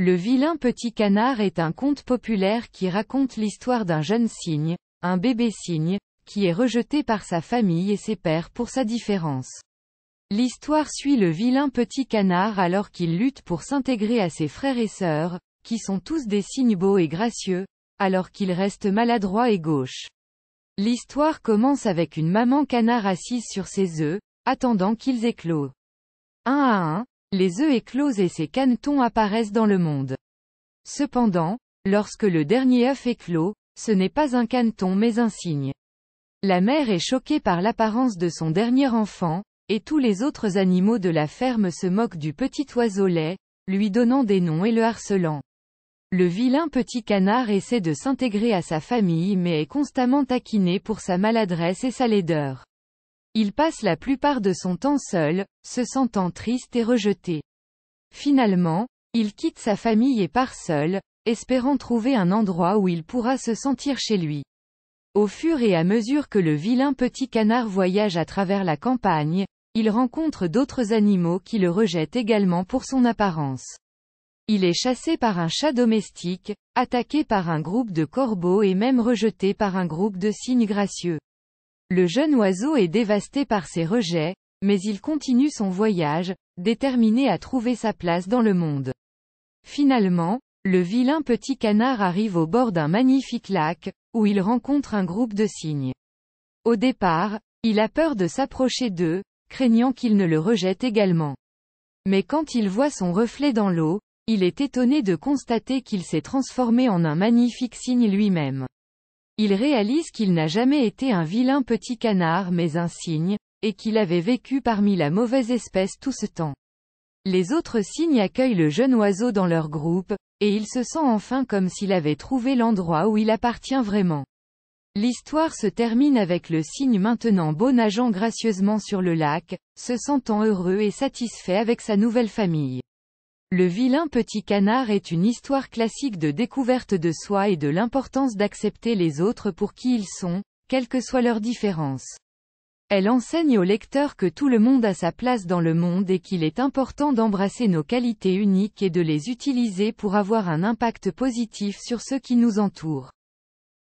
Le vilain petit canard est un conte populaire qui raconte l'histoire d'un jeune cygne, un bébé cygne, qui est rejeté par sa famille et ses pères pour sa différence. L'histoire suit le vilain petit canard alors qu'il lutte pour s'intégrer à ses frères et sœurs, qui sont tous des cygnes beaux et gracieux, alors qu'il reste maladroit et gauche. L'histoire commence avec une maman canard assise sur ses œufs, attendant qu'ils éclosent. Un à un, les œufs éclosent et ses canetons apparaissent dans le monde. Cependant, lorsque le dernier œuf éclot, ce n'est pas un caneton mais un cygne. La mère est choquée par l'apparence de son dernier enfant, et tous les autres animaux de la ferme se moquent du petit oiseau laid, lui donnant des noms et le harcelant. Le vilain petit canard essaie de s'intégrer à sa famille mais est constamment taquiné pour sa maladresse et sa laideur. Il passe la plupart de son temps seul, se sentant triste et rejeté. Finalement, il quitte sa famille et part seul, espérant trouver un endroit où il pourra se sentir chez lui. Au fur et à mesure que le vilain petit canard voyage à travers la campagne, il rencontre d'autres animaux qui le rejettent également pour son apparence. Il est chassé par un chat domestique, attaqué par un groupe de corbeaux et même rejeté par un groupe de cygnes gracieux. Le jeune oiseau est dévasté par ces rejets, mais il continue son voyage, déterminé à trouver sa place dans le monde. Finalement, le vilain petit canard arrive au bord d'un magnifique lac, où il rencontre un groupe de cygnes. Au départ, il a peur de s'approcher d'eux, craignant qu'ils ne le rejettent également. Mais quand il voit son reflet dans l'eau, il est étonné de constater qu'il s'est transformé en un magnifique cygne lui-même. Il réalise qu'il n'a jamais été un vilain petit canard mais un cygne, et qu'il avait vécu parmi la mauvaise espèce tout ce temps. Les autres cygnes accueillent le jeune oiseau dans leur groupe, et il se sent enfin comme s'il avait trouvé l'endroit où il appartient vraiment. L'histoire se termine avec le cygne maintenant beau nageant gracieusement sur le lac, se sentant heureux et satisfait avec sa nouvelle famille. Le vilain petit canard est une histoire classique de découverte de soi et de l'importance d'accepter les autres pour qui ils sont, quelle que soit leur différence. Elle enseigne au lecteur que tout le monde a sa place dans le monde et qu'il est important d'embrasser nos qualités uniques et de les utiliser pour avoir un impact positif sur ceux qui nous entourent.